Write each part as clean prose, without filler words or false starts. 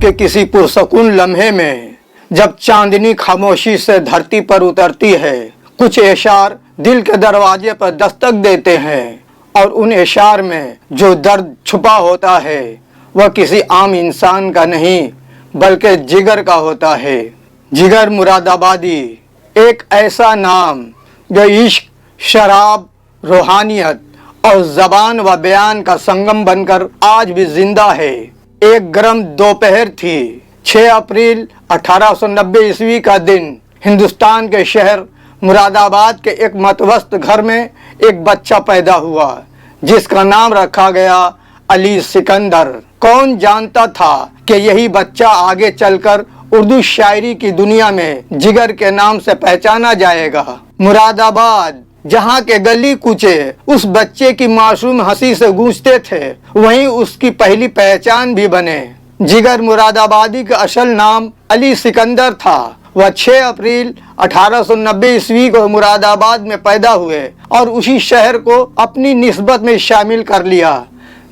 के किसी पुरसकून लम्हे में जब चांदनी खामोशी से धरती पर उतरती है, कुछ इशार दिल के दरवाजे पर दस्तक देते हैं और उन इशार में जो दर्द छुपा होता है वह किसी आम इंसान का नहीं बल्कि जिगर का होता है। जिगर मुरादाबादी एक ऐसा नाम जो इश्क, शराब, रूहानियत और ज़बान व बयान का संगम बनकर आज भी जिंदा है। एक गर्म दोपहर थी, 6 अप्रैल 1890 ईस्वी का दिन। हिंदुस्तान के शहर मुरादाबाद के एक मतवस्त घर में एक बच्चा पैदा हुआ जिसका नाम रखा गया अली सिकंदर। कौन जानता था कि यही बच्चा आगे चलकर उर्दू शायरी की दुनिया में जिगर के नाम से पहचाना जाएगा। मुरादाबाद जहाँ के गली कूचे उस बच्चे की मासूम हंसी से गूंजते थे, वहीं उसकी पहली पहचान भी बने। जिगर मुरादाबादी का असल नाम अली सिकंदर था। वह 6 अप्रैल 1890 ईस्वी को मुरादाबाद में पैदा हुए और उसी शहर को अपनी निस्बत में शामिल कर लिया।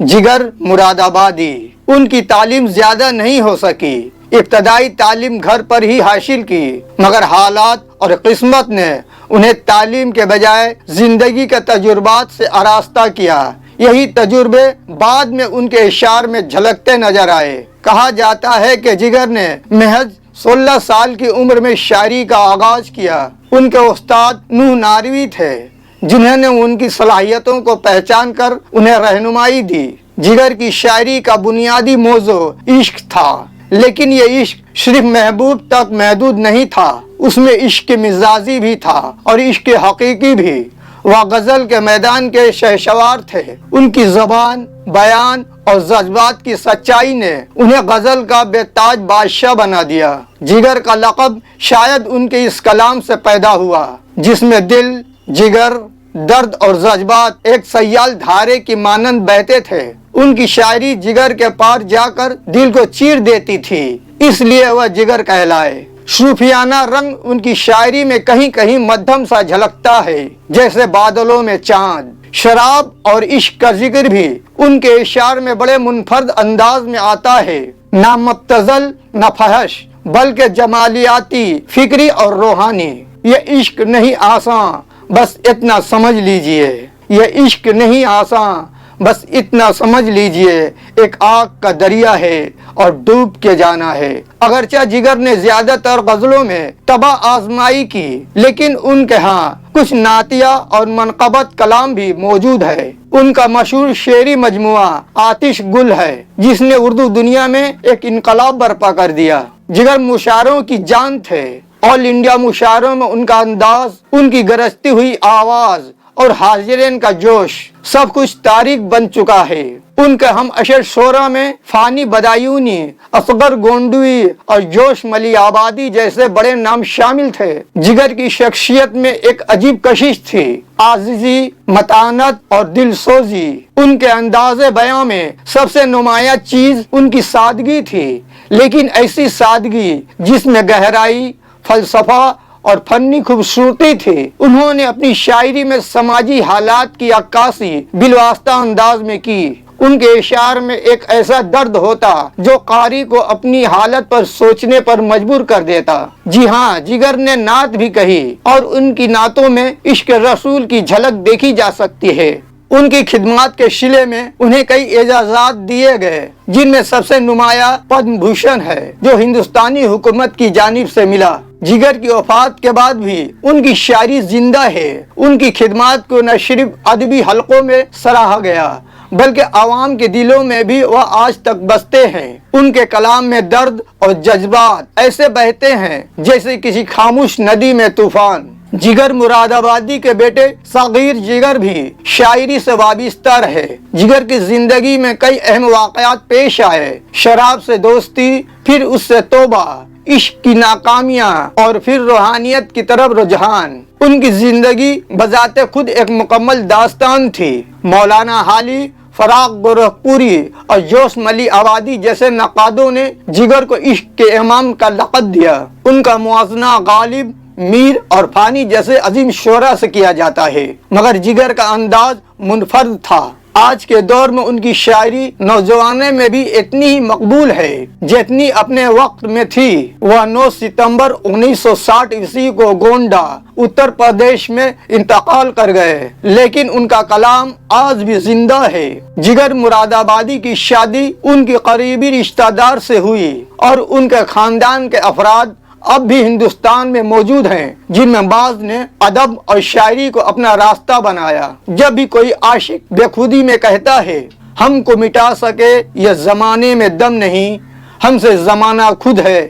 जिगर मुरादाबादी उनकी तालीम ज्यादा नहीं हो सकी। इब्तदाई तालीम घर पर ही हासिल की, मगर हालात और किस्मत ने उन्हें तालीम के बजाय जिंदगी के तजुर्बात से आरास्ता किया। यही तजुर्बे बाद में उनके इशार में झलकते नजर आए। कहा जाता है कि जिगर ने महज 16 साल की उम्र में शायरी का आगाज किया। उनके उस्ताद नूह नारवी थे जिन्होंने उनकी सलाहियतों को पहचान कर उन्हें रहनुमाई दी। जिगर की शायरी का बुनियादी मौजू इश्क था, लेकिन ये इश्क सिर्फ महबूब तक महदूद नहीं था, उसमें इश्क मिजाजी भी था और इश्क हकीकी भी। वह गजल के मैदान के शहसवार थे। उनकी जबान, बयान और जज्बात की सच्चाई ने उन्हें गजल का बेताज बादशाह बना दिया। जिगर का लक़ब शायद उनके इस कलाम से पैदा हुआ जिसमें दिल, जिगर, दर्द और जज्बात एक सयाल धारे की मानंद बहते थे। उनकी शायरी जिगर के पार जाकर दिल को चीर देती थी, इसलिए वह जिगर कहलाए। सूफियाना रंग उनकी शायरी में कहीं कहीं मध्यम सा झलकता है, जैसे बादलों में चांद। शराब और इश्क का जिक्र भी उनके इशार में बड़े मुनफरद अंदाज में आता है। ना मुब्तज़ल न फहश, बल्कि जमालियाती, फिक्री और रूहानी। ये इश्क नहीं आसान, बस इतना समझ लीजिए। ये इश्क नहीं आसान, बस इतना समझ लीजिए। एक आग का दरिया है और डूब के जाना है। अगरचे जिगर ने ज्यादातर गजलों में तबा आजमाई की, लेकिन उनके यहाँ कुछ नातिया और मनक़बत कलाम भी मौजूद है। उनका मशहूर शेरी मजमुआ आतिश गुल है, जिसने उर्दू दुनिया में एक इनकलाब बर्पा कर दिया। जिगर मुशायरों की जान थे। ऑल इंडिया मुशायरों में उनका अंदाज, उनकी गरजती हुई आवाज और हाजिरीन का जोश सब कुछ तारीख बन चुका है। उनके हम अशर शोरा में फानी बदायूनी, असगर गोंडवी और जोश मली आबादी जैसे बड़े नाम शामिल थे। जिगर की शख्सियत में एक अजीब कशिश थी, आजिजी, मतानत और दिलसोजी। उनके अंदाज़े बयां में सबसे नुमाया चीज उनकी सादगी थी, लेकिन ऐसी सादगी जिसमें गहराई, फलसफा और फन्नी खूबसूरती थी। उन्होंने अपनी शायरी में समाजी हालात की अक्कासी बिलवास्ता अंदाज में की। उनके इशार में एक ऐसा दर्द होता जो कारी को अपनी हालत पर सोचने पर मजबूर कर देता। जी हाँ, जिगर ने नात भी कही और उनकी नातों में इश्क रसूल की झलक देखी जा सकती है। उनकी खिदमत के सिले में उन्हें कई एजाजात दिए गए, जिनमें सबसे नुमाया पद्म भूषण है जो हिंदुस्तानी हुकूमत की जानिब से मिला। जिगर की वफात के बाद भी उनकी शायरी जिंदा है। उनकी खिदमत को न सिर्फ अदबी हलकों में सराहा गया, बल्कि आवाम के दिलों में भी वह आज तक बसते हैं। उनके कलाम में दर्द और जज्बात ऐसे बहते हैं जैसे किसी खामोश नदी में तूफान। जिगर मुरादाबादी के बेटे सगीर जिगर भी शायरी से वाबिस्ता रहे। जिगर की जिंदगी में कई अहम वाक़यात पेश आए। शराब से दोस्ती, फिर उससे तौबा, इश्क की नाकामियां और फिर रूहानियत की तरफ रुझान। उनकी जिंदगी बजाते खुद एक मुकम्मल दास्तान थी। मौलाना हाली, फराग गोरखपुरी और जोश मली आबादी जैसे नक़ादों ने जिगर को इश्क के इमाम का लक़ब दिया। उनका मुआज़ना गालिब, मीर और फानी जैसे अजीम शोरा से किया जाता है, मगर जिगर का अंदाज मुनफरद था। آج کے دور میں ان کی شاعری نوجوانوں میں بھی اتنی ہی مقبول ہے جتنی اپنے وقت میں تھی۔ وہ 9 ستمبر 1960 عیسوی کو گونڈا اتر پردیش میں انتقال کر گئے، لیکن ان کا کلام آج بھی زندہ ہے۔ جگر مراد آبادی کی شادی ان کی قریبی رشتہ دار سے ہوئی اور ان کے خاندان کے افراد اب بھی ہندوستان میں موجود ہیں، جن میں بعض نے ادب اور شاعری کو اپنا راستہ بنایا۔ جب بھی کوئی عاشق بے خودی میں کہتا ہے ہم کو مٹا سکے یہ زمانے میں دم نہیں، ہم سے زمانہ خود ہے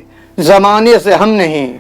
زمانے سے ہم نہیں،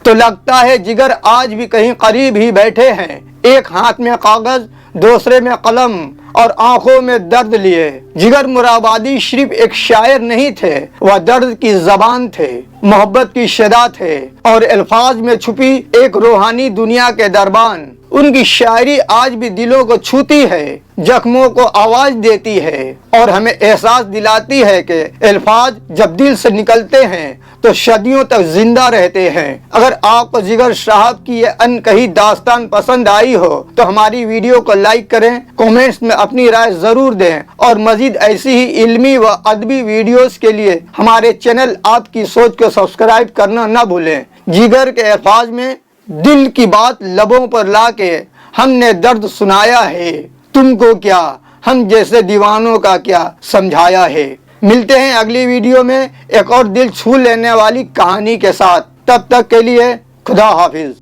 تو لگتا ہے جگر آج بھی کہیں قریب ہی بیٹھے ہیں، ایک ہاتھ میں کاغذ دوسرے میں قلم اور آنکھوں میں درد لیے۔ جگر مراد آبادی صرف ایک شاعر نہیں تھے، وہ درد کی زبان تھے، محبت کی شدا تھے اور الفاظ میں چھپی ایک روحانی دنیا کے دربان۔ ان کی شاعری آج بھی دلوں کو چھوتی ہے، زخموں کو آواز دیتی ہے اور ہمیں احساس دلاتی ہے کہ الفاظ جب دل سے نکلتے ہیں تو صدیوں تک زندہ رہتے ہیں۔ اگر آپ کو جگر صاحب کی یہ انکہی داستان پسند آئی ہو تو ہماری ویڈیو کو لائک کریں، کومنٹس میں اپنی رائے ضرور دیں اور مزید ایسی ہی علمی و ادبی ویڈیوز کے لیے ہمارے چینل آپ کی سوچ کو سبسکرائب کرنا نہ بھولیں۔ جگر کے الفاظ میں دل کی بات لبوں پر لا کے ہم نے درد سنایا ہے، تم کو کیا ہم جیسے دیوانوں کا کیا سمجھایا ہے۔ ملتے ہیں اگلی ویڈیو میں ایک اور دل چھو لینے والی کہانی کے ساتھ، تب تک کے لیے خدا حافظ۔